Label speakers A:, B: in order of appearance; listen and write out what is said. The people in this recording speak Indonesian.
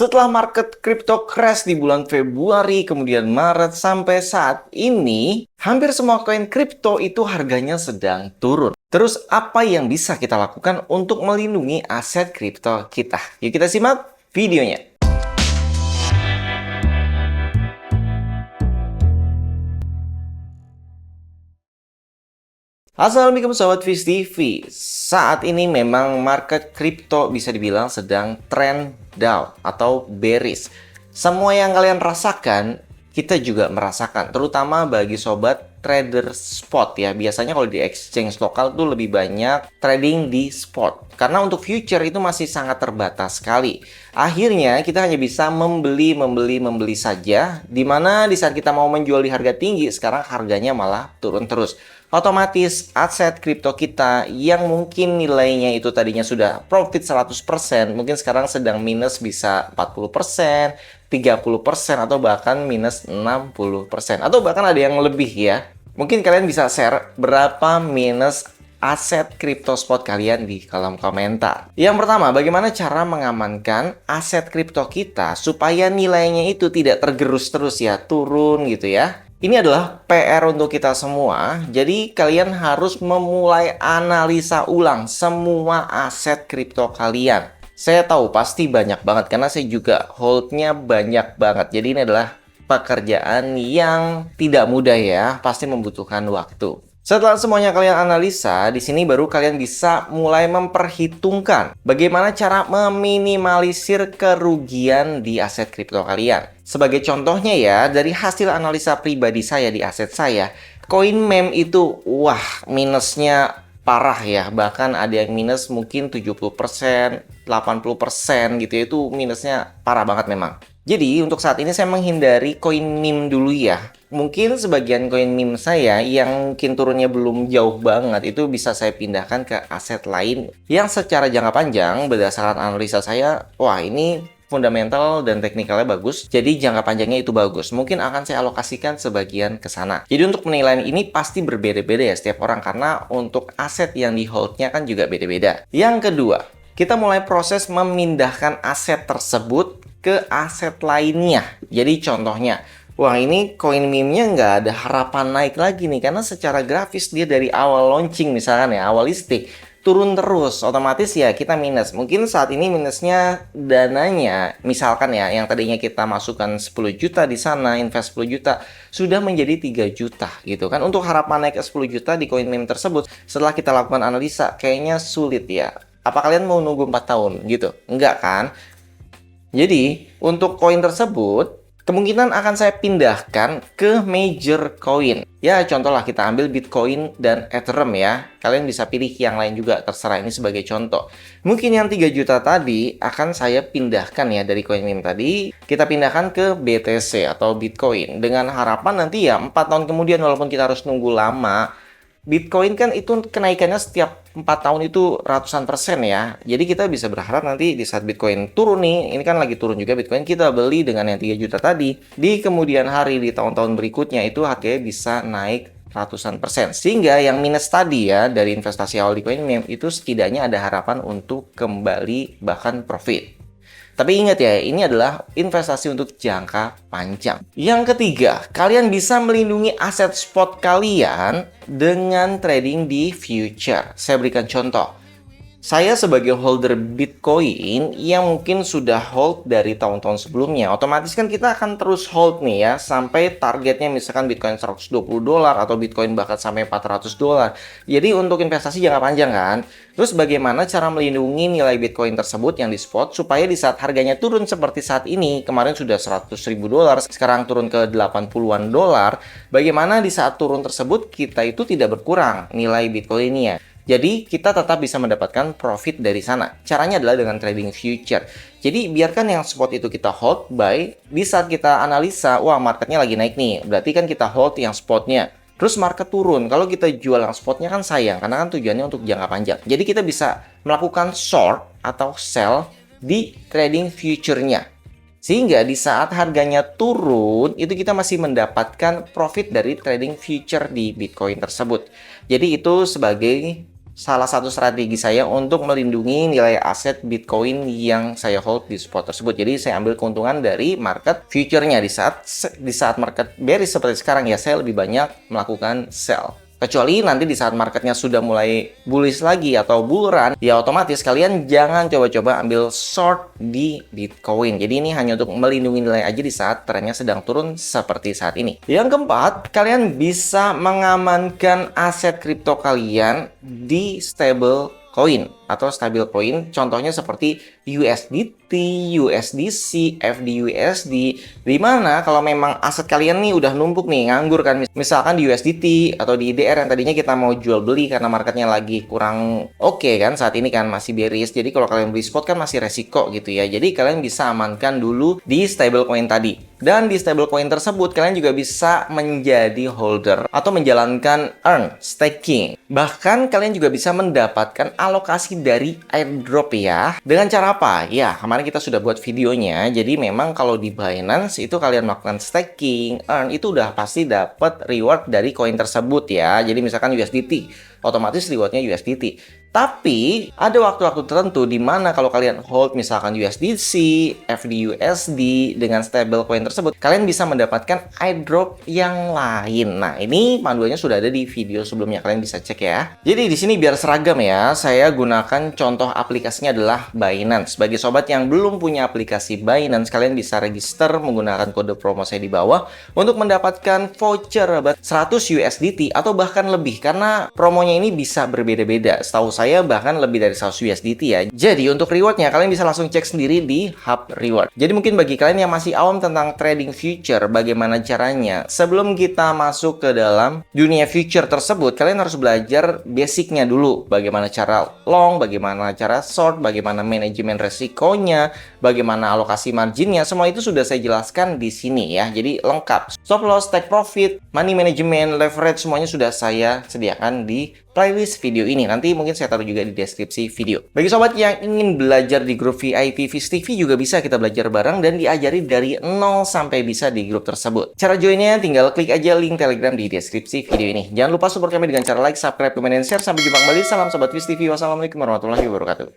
A: Setelah market crypto crash di bulan Februari, kemudian Maret, sampai saat ini, hampir semua koin kripto itu harganya sedang turun. Terus apa yang bisa kita lakukan untuk melindungi aset kripto kita? Yuk kita simak videonya. Assalamualaikum Sobat Fish TV. Saat ini memang market kripto bisa dibilang sedang trend down atau bearish. Semua yang kalian rasakan, kita juga merasakan. Terutama bagi sobat trader spot ya. Biasanya kalau di exchange lokal tuh lebih banyak trading di spot. Karena untuk future itu masih sangat terbatas sekali. Akhirnya kita hanya bisa membeli saja. Dimana di saat kita mau menjual di harga tinggi, sekarang harganya malah turun terus. Otomatis aset kripto kita yang mungkin nilainya itu tadinya sudah profit 100%, mungkin sekarang sedang minus bisa 40%, 30%, atau bahkan minus 60%. Atau bahkan ada yang lebih ya. Mungkin kalian bisa share berapa minus aset kripto spot kalian di kolom komentar. Yang pertama, bagaimana cara mengamankan aset kripto kita supaya nilainya itu tidak tergerus terus ya, turun gitu ya. Ini adalah PR untuk kita semua. Jadi kalian harus memulai analisa ulang semua aset kripto kalian. Saya tahu pasti banyak banget karena saya juga holdnya banyak banget. Jadi ini adalah pekerjaan yang tidak mudah ya, pasti membutuhkan waktu. Setelah semuanya kalian analisa, di sini baru kalian bisa mulai memperhitungkan bagaimana cara meminimalisir kerugian di aset kripto kalian. Sebagai contohnya ya, dari hasil analisa pribadi saya di aset saya, koin meme itu wah minusnya parah ya. Bahkan ada yang minus mungkin 70%, 80% gitu ya. Itu minusnya parah banget memang. Jadi untuk saat ini saya menghindari koin meme dulu ya. Mungkin sebagian koin meme saya yang mungkin turunnya belum jauh banget itu bisa saya pindahkan ke aset lain yang secara jangka panjang berdasarkan analisa saya, wah ini fundamental dan teknikalnya bagus, jadi jangka panjangnya itu bagus. Mungkin akan saya alokasikan sebagian ke sana. Jadi untuk penilaian ini pasti berbeda-beda ya setiap orang karena untuk aset yang di holdnya kan juga beda-beda. Yang kedua, kita mulai proses memindahkan aset tersebut ke aset lainnya. Jadi contohnya, wah ini koin meme-nya nggak ada harapan naik lagi nih karena secara grafis dia dari awal launching misalkan ya, awal listing turun terus, otomatis ya kita minus. Mungkin saat ini minusnya dananya, misalkan ya, yang tadinya kita masukkan 10 juta di sana, invest 10 juta, sudah menjadi 3 juta gitu kan. Untuk harapan naik ke 10 juta di koin meme tersebut, setelah kita lakukan analisa, kayaknya sulit ya. Apa kalian mau nunggu 4 tahun gitu? Enggak kan? Jadi, untuk koin tersebut, kemungkinan akan saya pindahkan ke major coin. Ya, contohlah kita ambil Bitcoin dan Ethereum ya. Kalian bisa pilih yang lain juga, terserah, ini sebagai contoh. Mungkin yang 3 juta tadi akan saya pindahkan ya dari koin meme tadi. Kita pindahkan ke BTC atau Bitcoin. Dengan harapan nanti ya 4 tahun kemudian walaupun kita harus nunggu lama, Bitcoin kan itu kenaikannya setiap 4 tahun itu ratusan persen ya. Jadi kita bisa berharap nanti di saat Bitcoin turun nih, ini kan lagi turun juga Bitcoin, kita beli dengan yang 3 juta tadi. Di kemudian hari, di tahun-tahun berikutnya itu harganya bisa naik ratusan persen. Sehingga yang minus tadi ya dari investasi awal di koin meme itu setidaknya ada harapan untuk kembali bahkan profit. Tapi ingat ya, ini adalah investasi untuk jangka panjang. Yang ketiga, kalian bisa melindungi aset spot kalian dengan trading di future. Saya berikan contoh. Saya sebagai holder Bitcoin yang mungkin sudah hold dari tahun-tahun sebelumnya, otomatis kan kita akan terus hold nih ya, sampai targetnya misalkan Bitcoin $120 atau Bitcoin bahkan sampai $400. Jadi untuk investasi jangka panjang kan. Terus bagaimana cara melindungi nilai Bitcoin tersebut yang di spot supaya di saat harganya turun seperti saat ini, kemarin sudah $100.000, sekarang turun ke 80-an dolar, bagaimana di saat turun tersebut kita itu tidak berkurang nilai Bitcoinnya. Jadi kita tetap bisa mendapatkan profit dari sana. Caranya adalah dengan trading future. Jadi biarkan yang spot itu kita hold buy. Di saat kita analisa, wah marketnya lagi naik nih. Berarti kan kita hold yang spotnya. Terus market turun. Kalau kita jual yang spotnya kan sayang. Karena kan tujuannya untuk jangka panjang. Jadi kita bisa melakukan short atau sell di trading future-nya. Sehingga di saat harganya turun, itu kita masih mendapatkan profit dari trading future di Bitcoin tersebut. Jadi itu sebagai salah satu strategi saya untuk melindungi nilai aset Bitcoin yang saya hold di spot tersebut. Jadi saya ambil keuntungan dari market future-nya di saat market bearish seperti sekarang ya, saya lebih banyak melakukan sell. Kecuali nanti di saat marketnya sudah mulai bullish lagi atau bull run, ya otomatis kalian jangan coba-coba ambil short di Bitcoin. Jadi ini hanya untuk melindungi nilai aja di saat trennya sedang turun seperti saat ini. Yang keempat, kalian bisa mengamankan aset kripto kalian di stable coin atau stabil coin, contohnya seperti USDT, USDC, FDUSD, di mana kalau memang aset kalian nih udah numpuk nih, nganggur kan, misalkan di USDT atau di IDR yang tadinya kita mau jual beli karena marketnya lagi kurang oke kan, saat ini kan masih bearish, jadi kalau kalian beli spot kan masih resiko gitu ya, jadi kalian bisa amankan dulu di stable coin tadi. Dan di stablecoin tersebut kalian juga bisa menjadi holder atau menjalankan earn staking. Bahkan kalian juga bisa mendapatkan alokasi dari airdrop ya. Dengan cara apa? Ya, kemarin kita sudah buat videonya. Jadi memang kalau di Binance itu kalian melakukan staking, earn itu udah pasti dapat reward dari koin tersebut ya. Jadi misalkan USDT, otomatis rewardnya USDT. Tapi ada waktu-waktu tertentu di mana kalau kalian hold misalkan USDC, FDUSD dengan stablecoin tersebut, kalian bisa mendapatkan airdrop yang lain. Nah, ini panduannya sudah ada di video sebelumnya, kalian bisa cek ya. Jadi di sini biar seragam ya, saya gunakan contoh aplikasinya adalah Binance. Bagi sobat yang belum punya aplikasi Binance, kalian bisa register menggunakan kode promo saya di bawah untuk mendapatkan voucher 100 USDT atau bahkan lebih, karena promonya ini bisa berbeda-beda. Setahu saya bahkan lebih dari 100 USDT ya. Jadi untuk rewardnya kalian bisa langsung cek sendiri di Hub Reward. Jadi mungkin bagi kalian yang masih awam tentang trading future, bagaimana caranya, sebelum kita masuk ke dalam dunia future tersebut, kalian harus belajar basicnya dulu. Bagaimana cara long, bagaimana cara short, bagaimana manajemen resikonya, bagaimana alokasi marginnya, semua itu sudah saya jelaskan di sini ya. Jadi lengkap. Stop loss, take profit, money management, leverage, semuanya sudah saya sediakan di playlist video ini. Nanti mungkin saya taruh juga di deskripsi video. Bagi sobat yang ingin belajar di grup VIP Viz TV juga bisa kita belajar bareng dan diajari dari nol sampai bisa di grup tersebut. Cara joinnya tinggal klik aja link Telegram di deskripsi video ini. Jangan lupa support kami dengan cara like, subscribe, komen, dan share. Sampai jumpa kembali. Salam sobat Viz TV. Wassalamualaikum warahmatullahi wabarakatuh.